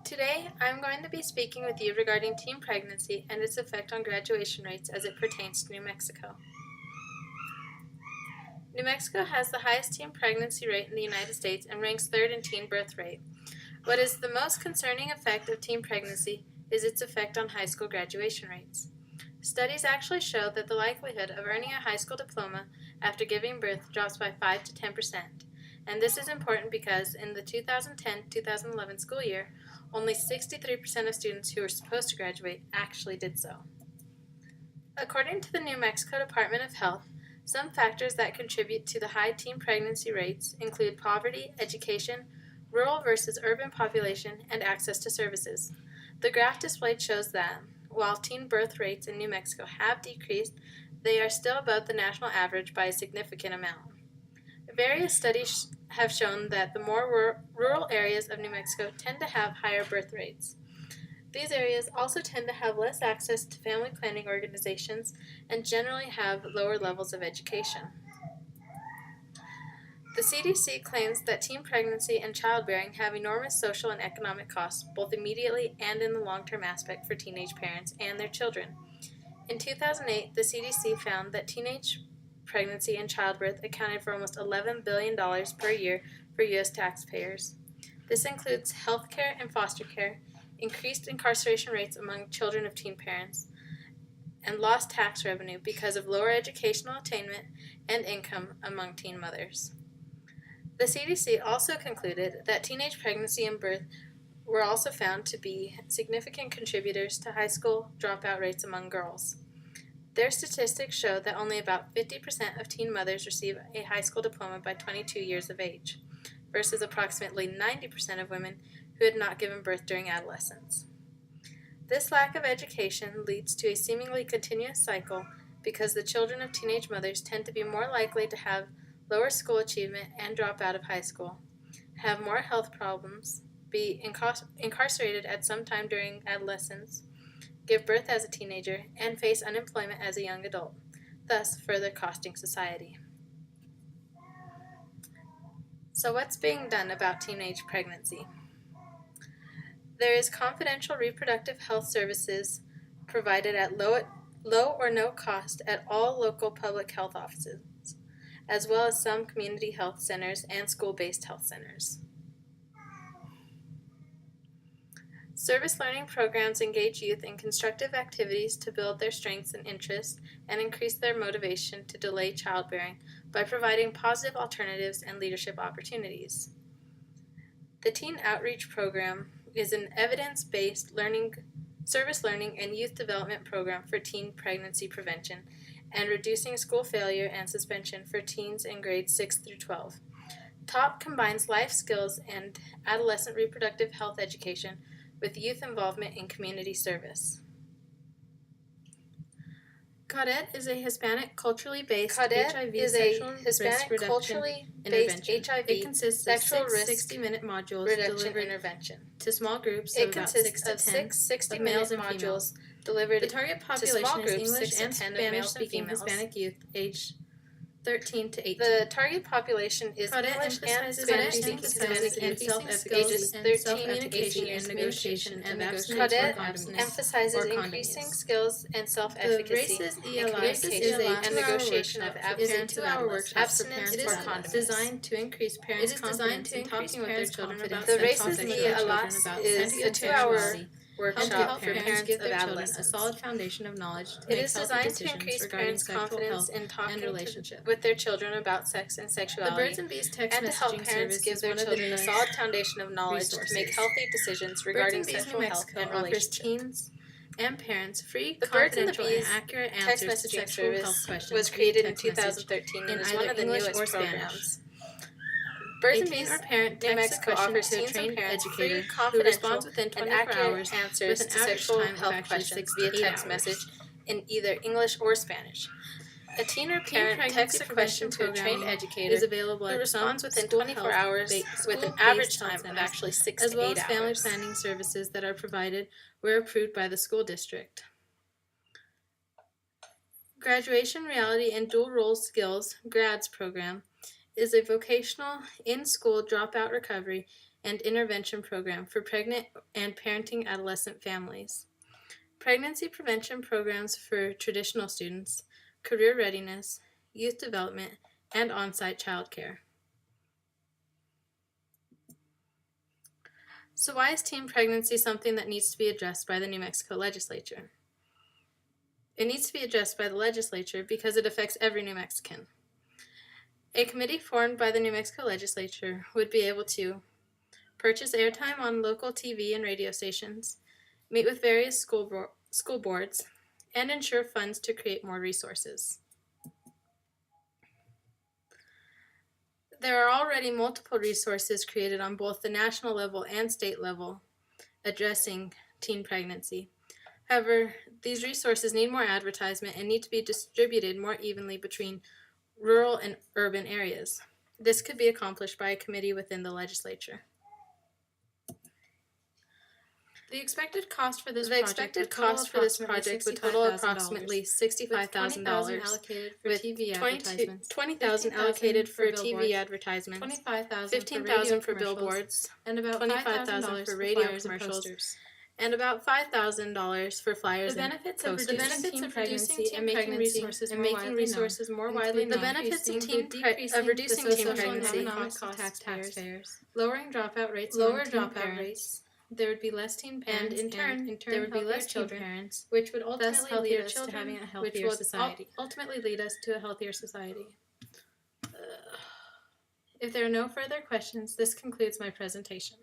Today, I'm going to be speaking with you regarding teen pregnancy and its effect on graduation rates as it pertains to New Mexico. New Mexico has the highest teen pregnancy rate in the United States and ranks third in teen birth rate. What is the most concerning effect of teen pregnancy is its effect on high school graduation rates. Studies actually show that the likelihood of earning a high school diploma after giving birth drops by 5 to 10%. And this is important because in the 2010-2011 school year, only 63% of students who were supposed to graduate actually did so. According to the New Mexico Department of Health, some factors that contribute to the high teen pregnancy rates include poverty, education, rural versus urban population, and access to services. The graph displayed shows that, while teen birth rates in New Mexico have decreased, they are still above the national average by a significant amount. Various studies have shown that the more rural areas of New Mexico tend to have higher birth rates. These areas also tend to have less access to family planning organizations and generally have lower levels of education. The CDC claims that teen pregnancy and childbearing have enormous social and economic costs, both immediately and in the long-term aspect for teenage parents and their children. In 2008, the CDC found that teenage pregnancy and childbirth accounted for almost $11 billion per year for U.S. taxpayers. This includes health care and foster care, increased incarceration rates among children of teen parents, and lost tax revenue because of lower educational attainment and income among teen mothers. The CDC also concluded that teenage pregnancy and birth were also found to be significant contributors to high school dropout rates among girls. Their statistics show that only about 50% of teen mothers receive a high school diploma by 22 years of age, versus approximately 90% of women who had not given birth during adolescence. This lack of education leads to a seemingly continuous cycle because the children of teenage mothers tend to be more likely to have lower school achievement and drop out of high school, have more health problems, be incarcerated at some time during adolescence, give birth as a teenager, and face unemployment as a young adult, thus further costing society. So what's being done about teenage pregnancy? There is confidential reproductive health services provided at low or no cost at all local public health offices, as well as some community health centers and school-based health centers. Service learning programs engage youth in constructive activities to build their strengths and interests and increase their motivation to delay childbearing by providing positive alternatives and leadership opportunities. The Teen Outreach Program is an evidence-based service learning and youth development program for teen pregnancy prevention and reducing school failure and suspension for teens in grades 6 through 12. TOP combines life skills and adolescent reproductive health education with youth involvement in community service. CAUDET is a Hispanic culturally based HIV sexual risk reduction intervention. It consists of 6 60-minute modules delivered to small groups of about 6 to 10 of males and females. The target population is English and Spanish-speaking Hispanic youth aged 13 to 18. The target population is English and Spanish-speaking Hispanic and ages 13 communication and negotiation and CAUDET emphasizes increasing skills and self-efficacy in communication and negotiation of abstinence for condoms. Designed to increase parents' confidence in talking with their children about The sex Races and Via Alas is a 2-hour workshop for parents give their of children a adolescents. solid foundation of knowledge to It make is healthy designed to decisions increase regarding parents' sexual confidence health in talking and relationship. with their children about sex and The sexuality, Birds and Bees text and to help messaging parents service give is their one of the children a newest solid foundation of knowledge to make resources. healthy decisions Birds regarding and Bees New sexual health Mexico and offers relationship. teens and parents free, The Birds and the confidential, and Bees accurate text answers to messaging sexual health service questions was via created in text message 2013 and in is either one of the English newest or Spanish. programs. Birds and Bees or parent New texts Mexico a question offers to a teens and trained parents educator free, who responds confidential, within and 24 accurate hours answers with an to average sexual time of health actually questions 6 to via 8 text hours. message in either English or Spanish. A teen or parent texts a question to a trained educator is available who at responds some within school 24 health hours with an school-based average health time of centers, actually 6 as to well 8 as family hours. planning services that are provided where approved by the school district. Graduation Reality and Dual Role Skills GRADS program is a vocational in-school dropout recovery and intervention program for pregnant and parenting adolescent families, pregnancy prevention programs for traditional students, career readiness, youth development, and on-site childcare. So why is teen pregnancy something that needs to be addressed by the New Mexico legislature? It needs to be addressed by the legislature because it affects every New Mexican. A committee formed by the New Mexico legislature would be able to purchase airtime on local TV and radio stations, meet with various school boards, and ensure funds to create more resources. There are already multiple resources created on both the national level and state level addressing teen pregnancy. However, these resources need more advertisement and need to be distributed more evenly between rural and urban areas. This could be accomplished by a committee within the legislature. The expected cost for this project would total approximately $65,000, with $20,000 allocated for TV advertisements, $15,000 for billboards, and about $25,000 for radio commercials, and about $5,000 for flyers and posters. The benefits of reducing teen pregnancy and making resources more widely known. The benefits of reducing teen pregnancy, costs of taxpayers, lowering dropout rates, there would be less teen parents, and in turn there would be less children, parents, which would thus ultimately lead us to children, having a which healthier would society. ultimately lead us to a healthier society. If there are no further questions, this concludes my presentation.